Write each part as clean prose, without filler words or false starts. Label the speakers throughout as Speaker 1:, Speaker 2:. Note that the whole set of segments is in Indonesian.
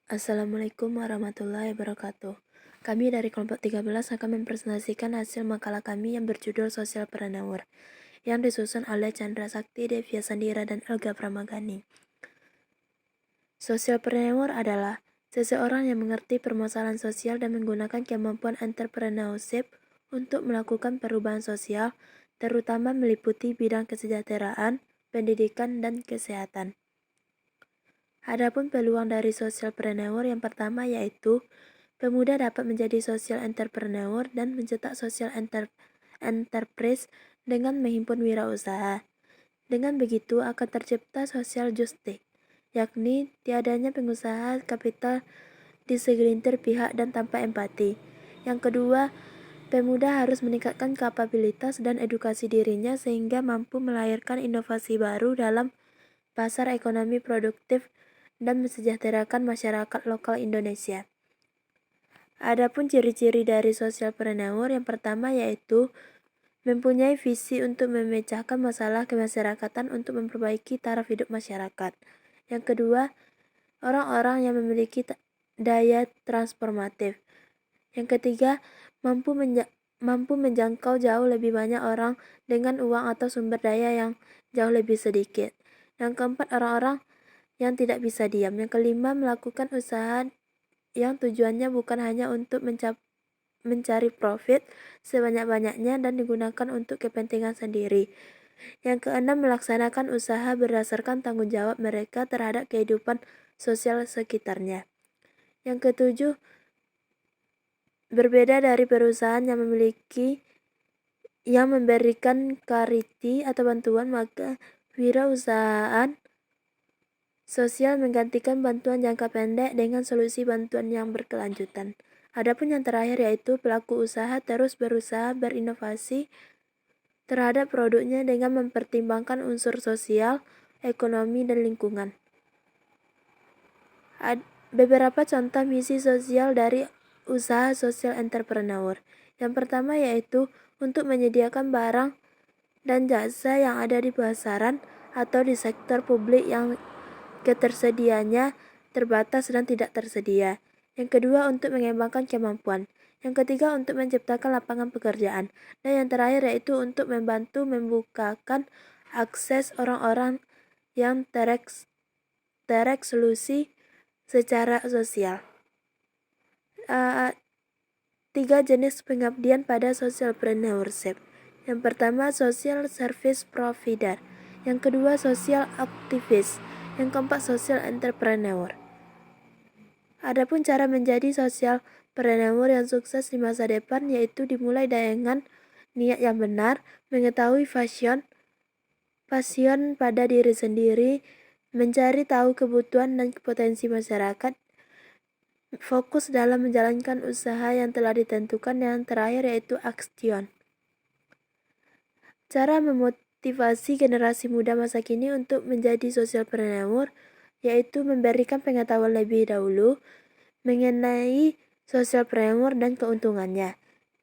Speaker 1: Assalamualaikum warahmatullahi wabarakatuh. Kami dari kelompok 13 akan mempresentasikan hasil makalah kami yang berjudul Socialpreneur yang disusun oleh Chandra Sakti, Devia Sandira, dan Elga Pramagani. Socialpreneur adalah seseorang yang mengerti permasalahan sosial dan menggunakan kemampuan entrepreneurship untuk melakukan perubahan sosial, terutama meliputi bidang kesejahteraan, pendidikan, dan kesehatan. Adapun peluang dari socialpreneur yang pertama yaitu pemuda dapat menjadi social entrepreneur dan mencetak social enterprise dengan menghimpun wirausaha. Dengan begitu akan tercipta social justice, yakni tiadanya pengusaha kapital di segelintir pihak dan tanpa empati. Yang kedua, pemuda harus meningkatkan kapabilitas dan edukasi dirinya sehingga mampu melahirkan inovasi baru dalam pasar ekonomi produktif dan mensejahterakan masyarakat lokal Indonesia. Adapun ciri-ciri dari socialpreneur yang pertama yaitu mempunyai visi untuk memecahkan masalah kemasyarakatan untuk memperbaiki taraf hidup masyarakat. Yang kedua, orang-orang yang memiliki daya transformatif. Yang ketiga, mampu menjangkau jauh lebih banyak orang dengan uang atau sumber daya yang jauh lebih sedikit. Yang keempat, orang-orang yang tidak bisa diam. Yang kelima, melakukan usaha yang tujuannya bukan hanya untuk mencari profit sebanyak-banyaknya dan digunakan untuk kepentingan sendiri. Yang keenam, melaksanakan usaha berdasarkan tanggung jawab mereka terhadap kehidupan sosial sekitarnya. Yang ketujuh, berbeda dari perusahaan yang memberikan charity atau bantuan, maka wirausahaan sosial menggantikan bantuan jangka pendek dengan solusi bantuan yang berkelanjutan. Adapun yang terakhir yaitu pelaku usaha terus berusaha berinovasi terhadap produknya dengan mempertimbangkan unsur sosial, ekonomi, dan lingkungan. Beberapa contoh misi sosial dari usaha social entrepreneur. Yang pertama yaitu untuk menyediakan barang dan jasa yang ada di pasaran atau di sektor publik yang ketersediaannya terbatas dan tidak tersedia. Yang kedua, untuk mengembangkan kemampuan. Yang ketiga, untuk menciptakan lapangan pekerjaan. Dan yang terakhir yaitu untuk membantu membukakan akses orang-orang yang tereksklusi secara sosial. 3 jenis pengabdian pada socialpreneurship. Yang pertama, social service provider. Yang kedua, social activist. Yang keempat, social entrepreneur. Adapun cara menjadi socialpreneur yang sukses di masa depan yaitu dimulai dengan niat yang benar, mengetahui passion pada diri sendiri, mencari tahu kebutuhan dan potensi masyarakat, fokus dalam menjalankan usaha yang telah ditentukan, yang terakhir yaitu action. Cara memotivasi generasi muda masa kini untuk menjadi socialpreneur yaitu memberikan pengetahuan lebih dahulu mengenai socialpreneur dan keuntungannya.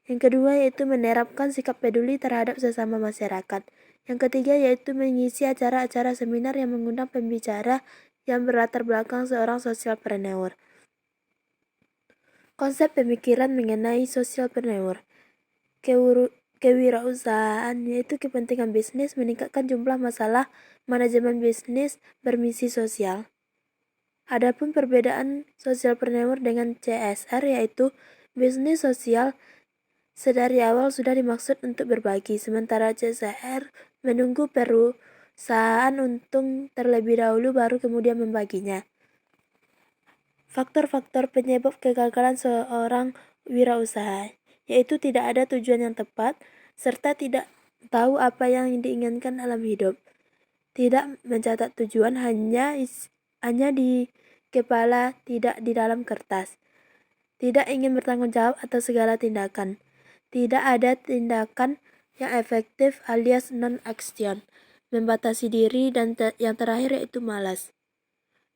Speaker 1: Yang kedua yaitu menerapkan sikap peduli terhadap sesama masyarakat. Yang ketiga yaitu mengisi acara-acara seminar yang mengundang pembicara yang berlatar belakang seorang socialpreneur. Konsep pemikiran mengenai socialpreneur. Kewirausahaan yaitu kepentingan bisnis, meningkatkan jumlah masalah manajemen bisnis bermisi sosial. Adapun perbedaan socialpreneur dengan CSR yaitu bisnis sosial sedari awal sudah dimaksud untuk berbagi, sementara CSR menunggu perusahaan untung terlebih dahulu baru kemudian membaginya. Faktor-faktor penyebab kegagalan seorang wirausaha yaitu tidak ada tujuan yang tepat, serta tidak tahu apa yang diinginkan dalam hidup. Tidak mencatat tujuan, hanya di kepala, tidak di dalam kertas. Tidak ingin bertanggung jawab atas segala tindakan. Tidak ada tindakan yang efektif alias non-action. Membatasi diri dan yang terakhir yaitu malas.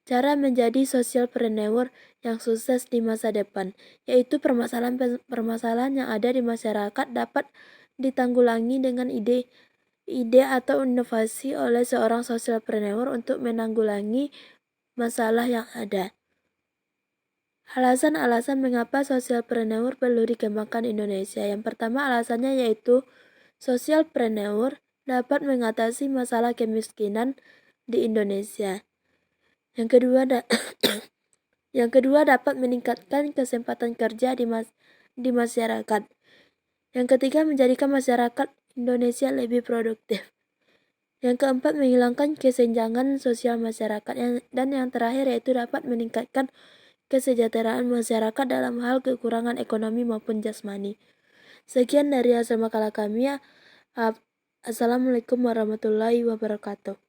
Speaker 1: Cara menjadi socialpreneur yang sukses di masa depan, yaitu permasalahan yang ada di masyarakat dapat ditanggulangi dengan ide atau inovasi oleh seorang socialpreneur untuk menanggulangi masalah yang ada. Alasan-alasan mengapa socialpreneur perlu dikembangkan Indonesia. Yang pertama alasannya yaitu socialpreneur dapat mengatasi masalah kemiskinan di Indonesia. Yang kedua, yang kedua dapat meningkatkan kesempatan kerja di masyarakat. Yang ketiga menjadikan masyarakat Indonesia lebih produktif. Yang keempat menghilangkan kesenjangan sosial masyarakat. Dan yang terakhir yaitu dapat meningkatkan kesejahteraan masyarakat dalam hal kekurangan ekonomi maupun jasmani. Sekian dari hasil makalah kami. Assalamualaikum warahmatullahi wabarakatuh.